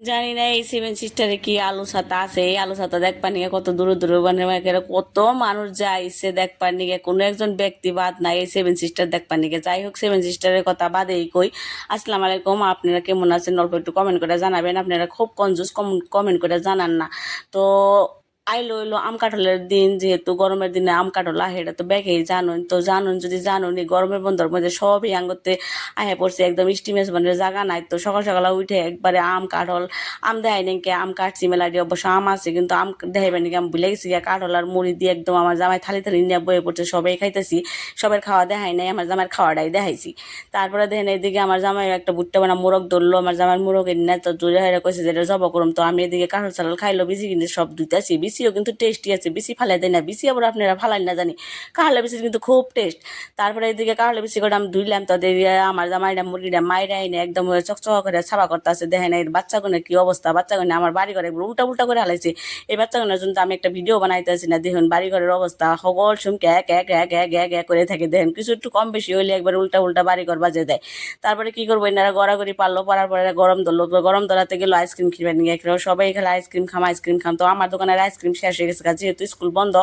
জানি না এই সেভেন সিস্টারে কি আলু ছাতা আছে। এই আলু ছাতা দেখবার নিকে কত দূর দূর মানে কত মানুষ যাইছে দেখবার নিকে, কোনো একজন ব্যক্তি বাদ নাই এই সেভেন সিস্টার দেখবার নিকে। যাই হোক, সেভেন সিস্টারের কথা বাদেই কই। আসসালামু আলাইকুম, আপনারা কেমন আছেন অল্প একটু কমেন্ট করে জানাবেন। আপনারা খুব কনজুস কমেন্ট করে জানান না তো। আইলো হইলো আম কাঁঠালের দিন, যেহেতু গরমের দিনে আম কাঁঠাল আহে, এটা তো ব্যাগেই জানুন তো জানুন। যদি জানুন এই গরমের বন্ধর মধ্যে সবই আঙ্গতে আহে পড়ছে, একদম স্টিমেজ মানে জায়গা নাই। তো সকাল সকাল উঠে একবারে আম কাঁঠাল, আম দেখাই নাকি আম কাটছি মেলাটি, অবশ্য আম আছে কিন্তু আম দেখাইবে নাকি আমি ভুলে গেছি। কাঁঠাল আর মুড়ি দিয়ে একদম আমার জামাই থালি থালি নিয়ে বয়ে পড়ছে, সবাই খাইতেছি। সবার খাওয়া দেখাই নাই, আমার জামাইয়ের খাওয়াটাই দেখাইছি। তারপরে দেখেন এইদিকে আমার জামাই একটা ভুট্টা বানা মোরগ ধরলো, আমার জামাইয়ের মোরগ এনে তো জোরে হাইরা কইছে যে এটা জব করুম। তো আমি এদিকে কাঁঠাল চালাল খাইলো, বিসি কিন্তু সব ধুইতেছি। বিসিও কিন্তু টেস্টি আছে, বিসি ফালাই দেয় না, বিসি আবার আপনারা ফালাই না জানি। কাঁঠালের বিসি কিন্তু খুব টেস্ট। তারপরে এদিকে কাঁঠালের বিসি করে আমি ধুইলাম, তো আমার জামাইটা মুরগিটা মাইরা এনে একদম চকচক করে ছাপা করতে আছে। দেখেন এই বাচ্চাগুনের কি অবস্থা, বাচ্চাগুনে আমার বাড়ি ঘরে উল্টা উল্টা করে হালাইছে। এই বাচ্চাগুনের জন্য আমি একটা ভিডিও বানাইতেছি না। দেখুন বাড়ি ঘরের অবস্থা, সকল সুমকে এক এক এক এক এক এক করে থাকে। দেখেন কিছু একটু কম বেশি হইলে একবার উল্টা উল্টা বাড়ি ঘর বাজে দেয়। তারপরে কি করবো, এনারা গড়াগড়ি পারলো, পারার পরে গরম ধরলো। তো গরম ধরাতে গেলো আইসক্রিম কিনবে নিয়ে খেলো, সবাই খেলে আইসক্রিম খাম আইসক্রিম খাম। তো আমার দোকানের আইসক্রিম শেষ হয়ে গেছে, যেহেতু স্কুল বন্ধ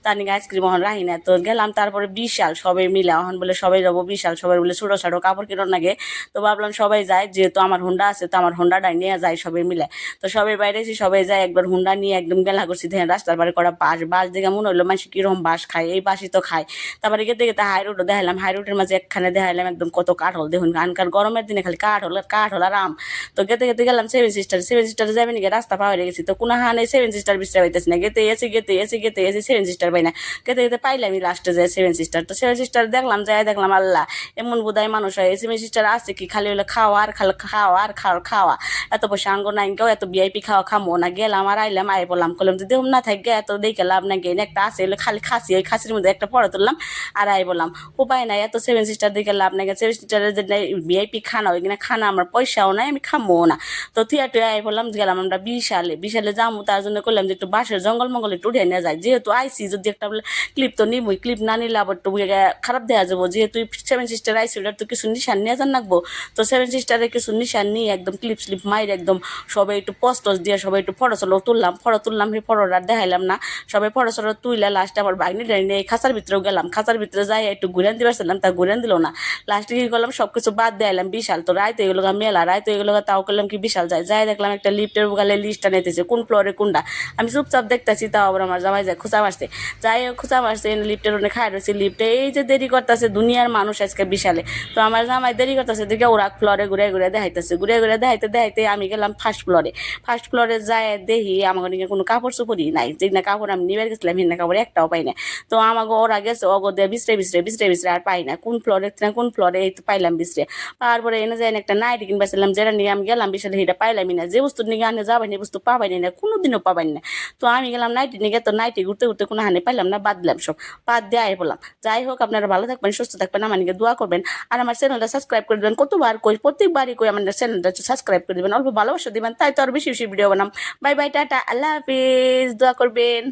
তার নিয়ে আইসক্রিম এখন রাহি না। তো গেলাম, তারপরে বিশাল সবাই মিলে এখন বলে সবাই যাবো বিশাল, সবাই বলে ছোটো ছোটো কাপড় কিনোর নাগে। তো ভাবলাম সবাই যায়, যেহেতু আমার হুন্ডা আছে তো আমার হুন্ডাটাই নিয়ে যায় সবাই মিলে। তো সবাই বাইরে এসে সবাই যায়, একবার হুন্ডা নিয়ে একদম গেলা করছি। দেখেন রাস্তার বাড়ি করা বাস, বাস দেখে মনে হলো মানুষ কিরকম বাস খায়, এই বাসই তো খায়। তারপরে গেতে গেতে হাই রোডও দেখালাম, হাই রোডের মাঝে একখানে দেখালাম একদম কত কাঠল। দেখুন আনকার গরমের দিনে খালি কাঠল আর আম। তো গেতে গেতে গেলাম সেভেন সিস্টার, সেভেন সিস্টারে যাবেন নাকি রাস্তা পাওয়া গেছি। তো কোনো হানে সেভেন সিস্টার বিশ্রাম পাইতেছি না, গেতে এসি সেভেন সিস্টার পাই না। গেতে গেতে পাইলামই লাস্টে যায় সেভেন সিস্টার। তো সেভেন সিস্টার দেখলাম, যাই দেখলাম আল্লাহ এমন বোধায় মানুষ হয়। সেভেন সিস্টার আছে কি খালি হলে খাওয়া আর খাওয়া আর খাওয়া। এত পয়সা আঙ্গ নাই কেউ, এত ভিআইপি খাওয়া খামো না। গেলাম আর আইলাম, আই বললাম করলাম যদি না থাকে এত দেখে লাভ নাই। গেন একটা আছে খালি খাসি, ওই খাসির মধ্যে একটা পড়া তুললাম আর আই বললাম উপায় নাই, এত সেভেন সিস্টার দেখে লাভ নাই। সেভেন সিস্টারের যে ভিআইপি খানা, ওইখানে খানা আমার পয়সাও নাই, আমি খামো না। তো থিয়েটারে আই বললাম গেলাম আমরা বিশালে, বিশালে যাবো। তার জন্য করলাম যে একটু বাসের জঙ্গল মঙ্গলে একটু উঠে নিয়ে যায়, যেহেতু আইসি যদি একটা ক্লিপ তো নিবই, ক্লিপ না নিলে আবার একটু খারাপ দেখা যাবো। যেহেতু সেভেন সিস্টার আইসি ওটার তো কিছু নিশান নিয়ে যান রাখবো। তো সেভেন সিস্টারের কিছু নিশান নিয়ে একদম ক্লিপ স্লিপ মাইর একদম সবাই একটু পস্টস দিয়ে সবাই একটু ফটো চলো তুললাম, ফটো তুললাম। সেই ফটোটা দেখাইলাম না, সবাই ফটো চলো তুইলা লাস্টে আবার বাইনি ডাইনি এই খাঁচার ভিতরেও গেলাম। খাঁচার ভিতরে যাই একটু ঘুরেন দিতে পারছিলাম, তা ঘুরেন দিল না। লাস্টে কি করলাম, সবকিছু বাদ দিয়ে আইলাম বিশাল। তো রাইতে এগুলো মেলা, রাইতে এগুলো তাও করলাম কি বিশাল যায় যাই দেখলাম একটা লিফটের গালে লিস্টটা নিতেছে কোন ফ্লোরে কোনটা। আমি চুপচাপ দেখতেছি, তাও আবার আমার জামাই যায় খোঁচা মারছে। যাই হোক খোঁচা মারছে, লিফটের অনেক খাই রয়েছে। লিফটে এই যে দেরি করতেছে দুনিয়ার মানুষ আজকে বিশালে। তো আমার জামাই দেরি করতেছে দেখে ওরা ফ্লোরে ঘুরে ঘুরে দেখাইতেছে, ঘুরে ঘুরে দেখাইতে দেখাইতে আমি গেলাম ফার্স্ট ফ্লোরে। ফার্স্ট ফ্লোরে যায় দেখি আমার দিকে কোনো কাপড় চোপড়ই নাই, যে না কাপড় আমি নিবে গেছিলাম হিন্না কাপড় একটাও পাই না। তো আমাকে ওরা গেছে অগো দিয়ে বিছড়ে আর পাই না কোন ফ্লোরে কোন ফ্লোরে, এই তো পাইলাম বিছড়ে। তারপরে এনে যাই একটা নাইটি কিনবাছিলাম, যেটা নিয়ে আমি গেলাম বিশালে সেটা পাইলামই না। যে বস্তু নিয়ে আনে যাবাই না বস্তু পাবাই না, কোনোদিনও পাবাই না। তো আমি গেলাম নাইটি নিয়ে, তো নাইটি ঘুরতে ঘুরতে কোনো হানে পাইলাম না, বাদ দিলাম সব, বাদ দিয়ে আয় বললাম। যাই হোক আপনারা ভালো থাকবেন, সুস্থ থাকবেন, আমার নিকে দোয়া করবেন আর আমার চ্যানেলটা সাবস্ক্রাইব করে দেবেন। কতবার কই প্রত্যেকবারই কই আমার চ্যানেলটা সাবস্ক্রাইব করে দেবেন, অল্প ভালোবাসা দিবেন, তাই তো আর বেশি বেশি ভিডিও বানাম। বাই বাই, টাটা, আল্লাহ হাফিজ, দোয়া করবেন।